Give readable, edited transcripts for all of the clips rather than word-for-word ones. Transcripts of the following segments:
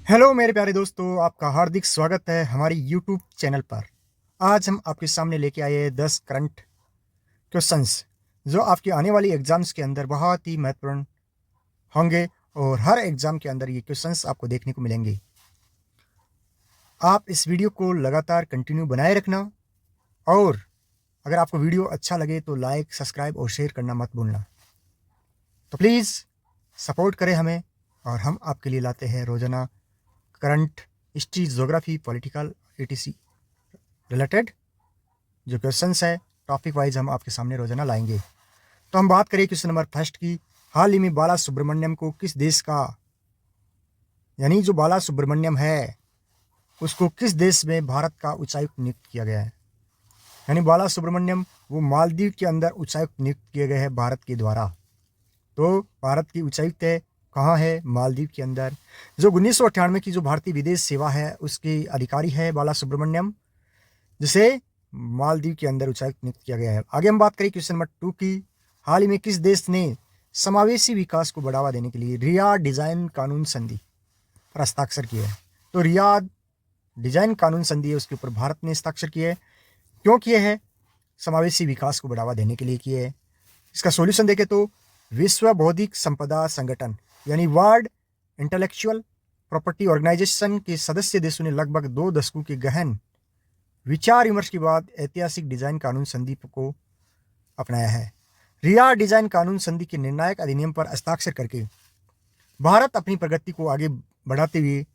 Hello मेरे प्यारे दोस्तों, आपका हार्दिक स्वागत है हमारी यूट्यूब चैनल पर। आज हम आपके सामने लेके आए हैं 10 करंट क्वेश्चंस जो आपकी आने वाली एग्जाम्स के अंदर बहुत ही महत्वपूर्ण होंगे और हर एग्जाम के अंदर ये क्वेश्चंस आपको देखने को मिलेंगे। आप इस वीडियो को लगातार कंटिन्यू बनाए रखना और अगर आपको वीडियो अच्छा लगे तो लाइक, सब्सक्राइब और शेयर करना मत भूलना। तो प्लीज़ सपोर्ट करें हमें और हम आपके लिए लाते हैं रोज़ाना current history, geography, political etc related जो क्वेश्चंस है टॉपिक वाइज हम आपके सामने रोजाना लाएंगे। तो हम बात करें क्वेश्चन नंबर फर्स्ट की। हाल ही में बाला सुब्रमण्यम को किस देश का, यानी जो बाला सुब्रमण्यम है उसको किस देश में भारत का उच्चायुक्त नियुक्त किया गया है। यानी बाला सुब्रमण्यम वो मालदीव के अंदर उच्चायुक्त नियुक्त किए गए हैं भारत के द्वारा। तो भारत की उच्चायुक्त है कहाँ है? मालदीव के अंदर। जो 1998 की जो भारतीय विदेश सेवा है उसके अधिकारी है बाला सुब्रमण्यम, जिसे मालदीव के अंदर उच्चायुक्त नियुक्त किया गया है। आगे हम बात करें क्वेश्चन नंबर 2 की। हाल ही में किस देश ने समावेशी विकास को बढ़ावा देने के लिए रियाद डिजाइन कानून संधि पर हस्ताक्षर किए हैं? तो रियाद डिजाइन कानून संधि है उसके ऊपर भारत ने हस्ताक्षर किए हैं। क्यों किए हैं? समावेशी विकास को बढ़ावा देने के लिए किए हैं। इसका सॉल्यूशन देखें तो विश्व बौद्धिक संपदा संगठन यानी वर्ल्ड इंटेलेक्चुअल प्रॉपर्टी ऑर्गेनाइजेशन के सदस्य देशों ने लगभग 2 दशकों के गहन विचार विमर्श के बाद ऐतिहासिक डिजाइन कानून संधि को अपनाया है। रियाद डिजाइन कानून संधि के निर्णायक अधिनियम पर हस्ताक्षर करके भारत अपनी प्रगति को आगे बढ़ाते हुए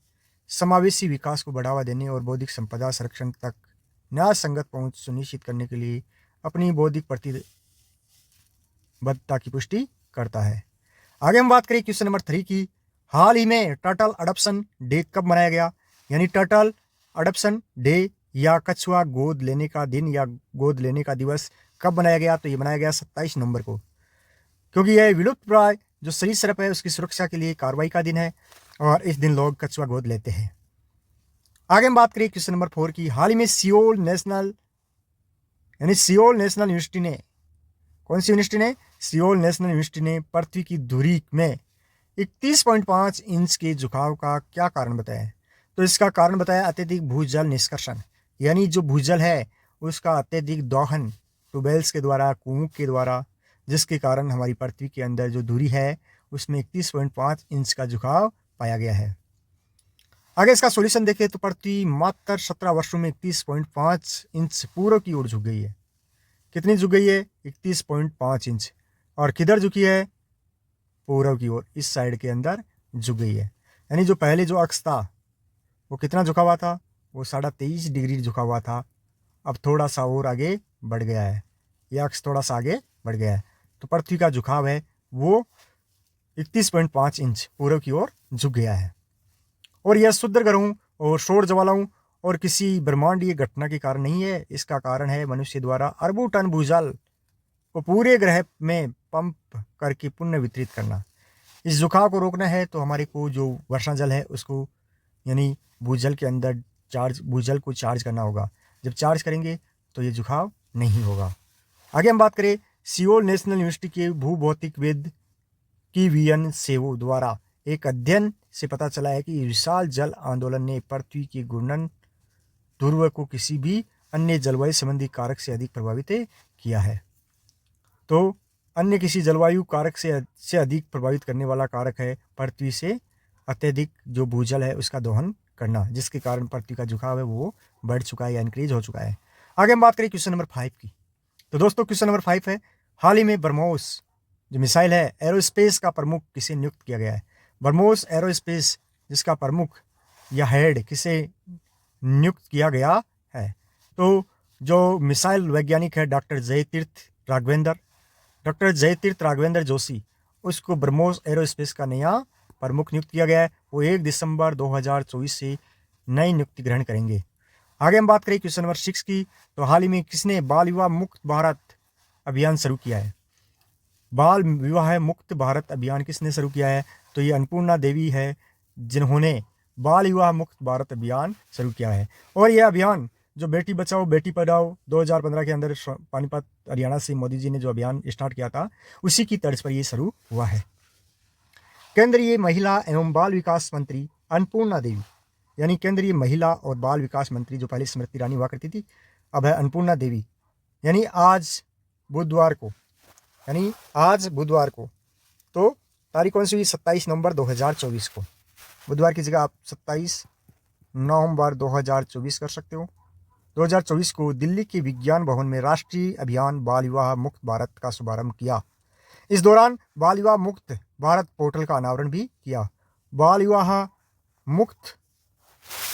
समावेशी विकास को बढ़ावा देने और बौद्धिक संपदा संरक्षण तक न्याय संगत पहुंच सुनिश्चित करने के लिए अपनी बौद्धिक प्रतिबद्धता की पुष्टि करता है। आगे हम बात करें क्वेश्चन नंबर 3 की। हाल ही में टर्टल अडॉप्शन डे कब मनाया गया? यानी टर्टल अडॉप्शन डे या कछुआ गोद लेने का दिन या गोद लेने का दिवस कब मनाया गया? तो ये मनाया गया 27 नवंबर को, क्योंकि यह विलुप्त प्राय जो सरीसृप है उसकी सुरक्षा के लिए कार्रवाई का दिन है और इस दिन लोग कछुआ गोद लेते हैं। आगे हम बात करें क्वेश्चन नंबर 4 की। हाल ही में सियोल नेशनल यूनिवर्सिटी ने, कौन सी यूनिवर्सिटी ने? सियोल नेशनल यूनिवर्सिटी ने पृथ्वी की धुरी में 31.5 इंच के झुकाव का क्या कारण बताया है? तो इसका कारण बताया अत्यधिक भूजल निष्कर्षण, यानी जो भूजल है उसका अत्यधिक दोहन ट्यूबवेल्स के द्वारा, कुओं के द्वारा, जिसके कारण हमारी पृथ्वी के अंदर जो दूरी है उसमें 31.5 इंच का झुकाव पाया गया है। आगे इसका सॉल्यूशन देखें तो पृथ्वी मात्र 17 वर्षों में 31.5 इंच पूर्व की ओर झुक गई है। कितनी झुक गई है? 31.5 इंच। और किधर झुकी है? पूर्व की ओर, इस साइड के अंदर झुक गई है। यानी जो पहले जो अक्ष था वो कितना झुका हुआ था? वो 23.5 डिग्री झुका हुआ था। अब थोड़ा सा और आगे बढ़ गया है, यह अक्ष थोड़ा सा आगे बढ़ गया है। तो पृथ्वी का झुकाव है वो 31.5 इंच पूर्व की ओर झुक गया है। और यह शुद्ध ग्रहों और सौर ज्वालाओं और किसी ब्रह्मांडीय घटना के कारण नहीं है। इसका कारण है मनुष्य द्वारा अरबों टन भूजल को पूरे ग्रह में पंप करके पुनः वितरित करना। इस झुकाव को रोकना है तो हमारे को जो वर्षा जल है उसको, यानी भूजल के अंदर भूजल को चार्ज करना होगा। जब चार्ज करेंगे तो ये झुकाव नहीं होगा। आगे हम बात करें सियोल नेशनल यूनिवर्सिटी के भूभौतिकविद की वीएन सेवो द्वारा एक अध्ययन से पता चला है कि विशाल जल आंदोलन ने पृथ्वी के घूर्णन ध्रुव को किसी भी अन्य जलवायु संबंधी कारक से अधिक प्रभावित किया है। तो अन्य किसी जलवायु कारक से अधिक प्रभावित करने वाला कारक है पृथ्वी से अत्यधिक जो भूजल है उसका दोहन करना, जिसके कारण पृथ्वी का झुकाव है वो बढ़ चुका है या इंक्रीज हो चुका है। आगे हम बात करें क्वेश्चन नंबर 5 की। तो दोस्तों क्वेश्चन नंबर 5 है, हाल ही में ब्रह्मोस जो मिसाइल है एरोस्पेस का प्रमुख किसे नियुक्त किया गया है? ब्रह्मोस एरोस्पेस जिसका प्रमुख या हेड किसे नियुक्त किया गया है? तो जो मिसाइल वैज्ञानिक है डॉक्टर जयतीर्थ राघवेंद्र जोशी, उसको ब्रह्मोस एरोस्पेस का नया प्रमुख नियुक्त किया गया है। वो 1 दिसंबर 2024 से नई नियुक्ति ग्रहण करेंगे। आगे हम बात करें क्वेश्चन नंबर 6 की। तो हाल ही में किसने बाल विवाह मुक्त भारत अभियान शुरू किया है? बाल विवाह मुक्त भारत अभियान किसने शुरू किया है? तो ये अन्नपूर्णा देवी है जिन्होंने बाल विवाह मुक्त भारत अभियान शुरू किया है। और यह अभियान जो बेटी बचाओ बेटी पढ़ाओ 2015 के अंदर पानीपत हरियाणा से मोदी जी ने जो अभियान स्टार्ट किया था उसी की तर्ज पर ये शुरू हुआ है। केंद्रीय महिला एवं बाल विकास मंत्री अन्नपूर्णा देवी यानी केंद्रीय महिला और बाल विकास मंत्री, जो पहले स्मृति ईरानी हुआ करती थी, अब है अन्नपूर्णा देवी। यानी आज बुधवार को तो तारीख कौन सी हुई? 27 नवंबर 2024 को। बुधवार की जगह आप 27 नवंबर 2024 कर सकते हो। 2024 को दिल्ली के विज्ञान भवन में राष्ट्रीय अभियान बाल विवाह मुक्त भारत का शुभारंभ किया। इस दौरान बाल विवाह मुक्त भारत पोर्टल का अनावरण भी किया। बाल विवाह मुक्त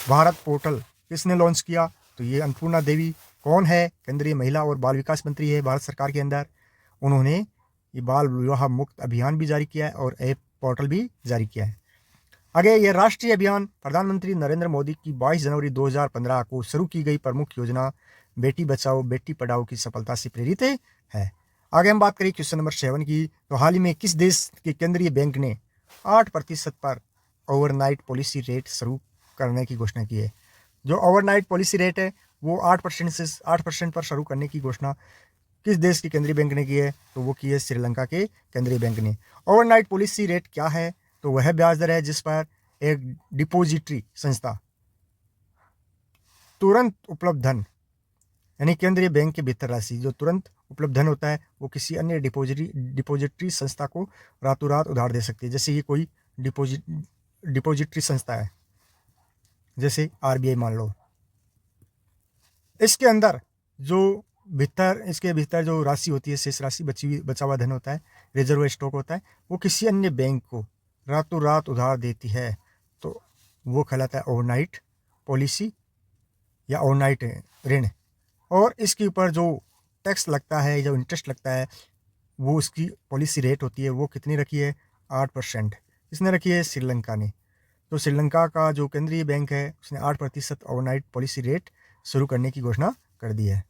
भारत पोर्टल किसने लॉन्च किया? तो ये अन्नपूर्णा देवी। कौन है? केंद्रीय महिला और बाल विकास मंत्री है भारत सरकार के अंदर। उन्होंने ये बाल विवाह मुक्त अभियान भी जारी किया है और ऐप पोर्टल भी जारी किया है। आगे, ये राष्ट्रीय अभियान प्रधानमंत्री नरेंद्र मोदी की 22 जनवरी 2015 को शुरू की गई प्रमुख योजना बेटी बचाओ बेटी पढ़ाओ की सफलता से प्रेरित है। आगे हम बात करें क्वेश्चन नंबर 7 की। तो हाल ही में किस देश के केंद्रीय बैंक ने 8% पर ओवरनाइट पॉलिसी रेट शुरू करने की घोषणा की है? जो ओवरनाइट पॉलिसी रेट है वो 8% पर शुरू करने की घोषणा किस देश के केंद्रीय बैंक ने की है? तो वो की है श्रीलंका के केंद्रीय बैंक ने। ओवरनाइट पॉलिसी रेट क्या है? तो वह ब्याज दर है जिस पर एक डिपॉजिटरी संस्था तुरंत उपलब्ध धन, यानी केंद्रीय बैंक के भीतर राशि जो तुरंत उपलब्ध धन होता है, वो किसी अन्य डिपॉजिटरी संस्था को रातों रात उधार दे सकती है। जैसे ये कोई डिपॉजिटरी संस्था है, जैसे आरबीआई मान लो। इसके अंदर इसके भीतर जो राशि होती है, शेष राशि, बचा हुआ धन होता है, रिजर्व स्टॉक होता है, वो किसी अन्य बैंक को रातों रात उधार देती है, तो वो कहलाता है ओवरनाइट पॉलिसी या ओवरनाइट ऋण। और इसके ऊपर जो टैक्स लगता है, जो इंटरेस्ट लगता है, वो उसकी पॉलिसी रेट होती है, वो कितनी रखी है? 8%। किसने रखी है? श्रीलंका ने। तो श्रीलंका का जो केंद्रीय बैंक है उसने 8% ओवरनाइट पॉलिसी रेट शुरू करने की घोषणा कर दी है।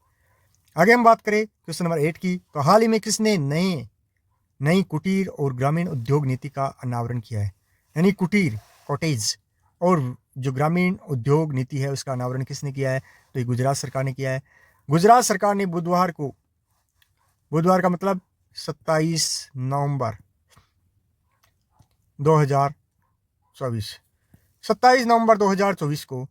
आगे हम बात करें क्वेश्चन नंबर 8 की। तो हाल ही में किसने नई कुटीर और ग्रामीण उद्योग नीति का अनावरण किया है? यानी कुटीर, कॉटेज, और जो ग्रामीण उद्योग नीति है उसका अनावरण किसने किया है? तो ये गुजरात सरकार ने किया है। गुजरात सरकार ने बुधवार का मतलब 27 नवंबर 2024 को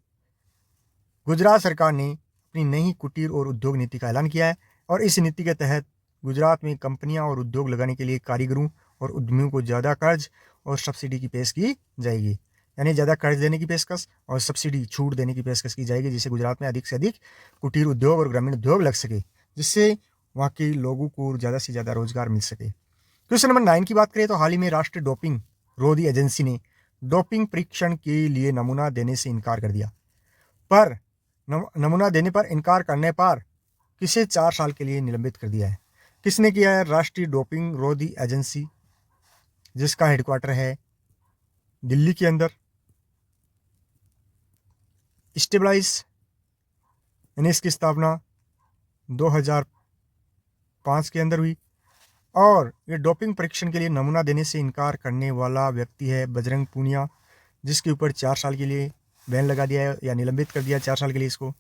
गुजरात सरकार ने अपनी नई कुटीर और उद्योग नीति का ऐलान किया है। और इस नीति के तहत गुजरात में कंपनियां और उद्योग लगाने के लिए कारीगरों और उद्यमियों को ज़्यादा कर्ज और सब्सिडी की पेश की जाएगी। यानी ज़्यादा कर्ज देने की पेशकश और सब्सिडी, छूट देने की पेशकश की जाएगी, जिससे गुजरात में अधिक से अधिक कुटीर उद्योग और ग्रामीण उद्योग लग सके, जिससे वहाँ के लोगों को ज़्यादा से ज़्यादा रोजगार मिल सके। क्वेश्चन नंबर 9 की बात करें तो हाल ही में राष्ट्रीय डोपिंग रोधी एजेंसी ने डोपिंग परीक्षण के लिए नमूना देने से इनकार कर दिया। पर नमूना देने पर इनकार करने पर किसे 4 साल के लिए निलंबित कर दिया है? किसने किया है? राष्ट्रीय डोपिंग रोधी एजेंसी, जिसका हेडक्वार्टर है दिल्ली के अंदर। स्टेबलाइज, यानी इसकी स्थापना 2005 के अंदर हुई। और ये डोपिंग परीक्षण के लिए नमूना देने से इनकार करने वाला व्यक्ति है बजरंग पूनिया, जिसके ऊपर 4 साल के लिए बैन लगा दिया है या निलंबित कर दिया 4 साल के लिए इसको।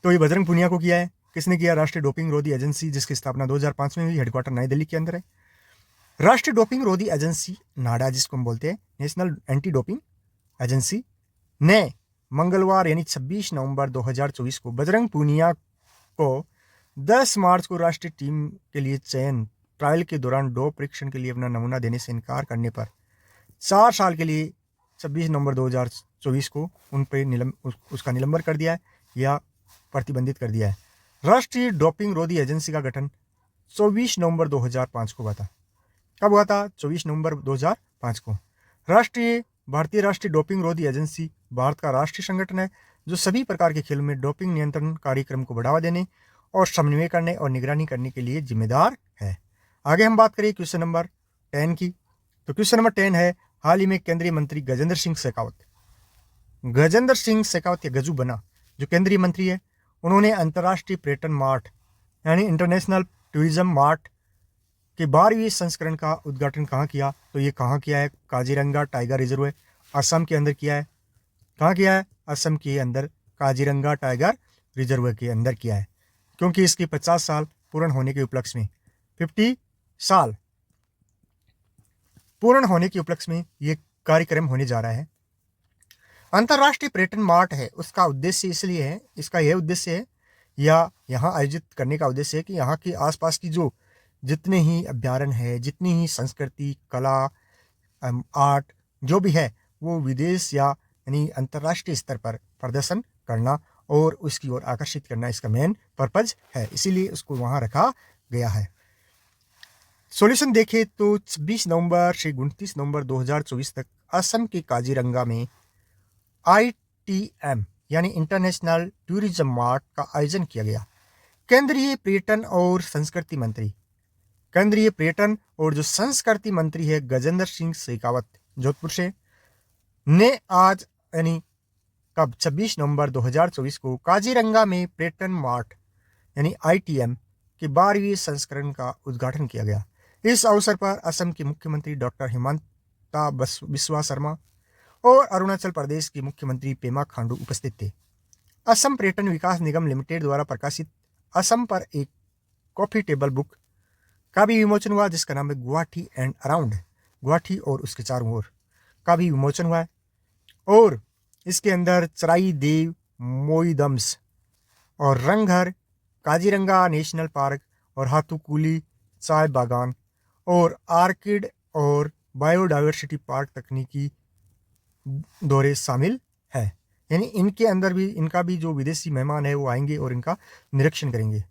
तो ये बजरंग पूनिया को किया है। किसने किया? राष्ट्रीय डोपिंग रोधी एजेंसी, जिसकी स्थापना 2005 में हुई, हेडक्वार्टर नई दिल्ली के अंदर है। राष्ट्रीय डोपिंग रोधी एजेंसी नाडा, जिसको हम बोलते हैं नेशनल एंटी डोपिंग एजेंसी, ने मंगलवार यानी 26 नवंबर 2024 को बजरंग पूनिया को 10 मार्च को राष्ट्रीय टीम के लिए चयन ट्रायल के दौरान डोप परीक्षण के लिए अपना नमूना देने से इनकार करने पर 4 साल के लिए 26 नवंबर 2024 को उन पर उसका निलंबन कर दिया है या प्रतिबंधित कर दिया है। राष्ट्रीय डोपिंग रोधी एजेंसी का गठन 24 नवंबर 2005 को हुआ था। कब हुआ था? 24 नवंबर 2005 को। भारतीय राष्ट्रीय डोपिंग रोधी एजेंसी भारत का राष्ट्रीय संगठन है जो सभी प्रकार के खेलों में डोपिंग नियंत्रण कार्यक्रम को बढ़ावा देने और समन्वय करने और निगरानी करने के लिए जिम्मेदार है। आगे हम बात करें क्वेश्चन नंबर 10 की। तो क्वेश्चन नंबर 10 है, हाल ही में केंद्रीय मंत्री गजेंद्र सिंह शेखावत या गजू बना, जो केंद्रीय मंत्री है, उन्होंने अंतर्राष्ट्रीय पर्यटन मार्ट यानी इंटरनेशनल टूरिज्म मार्ट के 12वीं संस्करण का उद्घाटन कहाँ किया? तो ये कहाँ किया है? काजीरंगा टाइगर रिजर्व, असम के अंदर किया है। कहाँ किया है? असम के अंदर काजीरंगा टाइगर रिजर्व के अंदर किया है, क्योंकि इसके 50 साल पूर्ण होने के उपलक्ष्य में 50 साल पूर्ण होने के उपलक्ष्य में ये कार्यक्रम होने जा रहा है। अंतर्राष्ट्रीय पर्यटन मार्ट है, उसका उद्देश्य इसलिए है, इसका यह उद्देश्य है या यहाँ आयोजित करने का उद्देश्य है कि यहाँ के आसपास की जो जितने ही अभ्यारण्य है, जितनी ही संस्कृति, कला, आर्ट जो भी है, वो विदेश या यानी अंतर्राष्ट्रीय स्तर पर प्रदर्शन करना और उसकी ओर आकर्षित करना इसका मेन पर्पज है, इसीलिए उसको वहाँ रखा गया है। सॉल्यूशन देखें तो 26 नवंबर से 29 नवंबर 2024 तक असम के काजीरंगा में ITM यानी इंटरनेशनल टूरिज्म मार्ट का आयोजन किया गया। केंद्रीय पर्यटन और जो संस्कृति मंत्री है गजेंद्र सिंह शेखावत जोधपुर से ने आज यानी कब 26 नवंबर 2024 को काजीरंगा में पर्यटन मार्ट यानी ITM के 12वें संस्करण का उद्घाटन किया गया। इस अवसर पर असम के मुख्यमंत्री डॉक्टर हिमंता बिस्वा शर्मा और अरुणाचल प्रदेश के मुख्यमंत्री पेमा खांडू उपस्थित थे। असम पर्यटन विकास निगम लिमिटेड द्वारा प्रकाशित असम पर एक कॉफी टेबल बुक का भी विमोचन हुआ, जिसका नाम है गुवाहाटी एंड अराउंड, गुवाहाटी और उसके चारों ओर का भी विमोचन हुआ है। और इसके अंदर चराई देव मोईदम्स और रंगघर, काजीरंगा नेशनल पार्क और हाथुकुली चाय बागान और आर्किड और बायोडाइवर्सिटी पार्क तकनीकी दौरे शामिल है। यानी इनके अंदर भी इनका भी जो विदेशी मेहमान है वो आएंगे और इनका निरीक्षण करेंगे।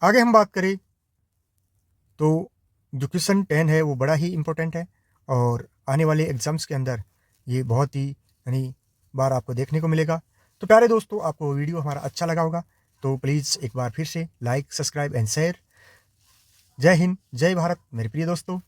आगे हम बात करें तो जो क्वेश्चन 10 है वो बड़ा ही इम्पोर्टेंट है और आने वाले एग्जाम्स के अंदर ये बहुत ही यानी बार आपको देखने को मिलेगा। तो प्यारे दोस्तों, आपको वीडियो हमारा अच्छा लगा होगा तो प्लीज़ एक बार फिर से लाइक, सब्सक्राइब एंड शेयर। जय हिंद, जय भारत मेरे प्रिय दोस्तों।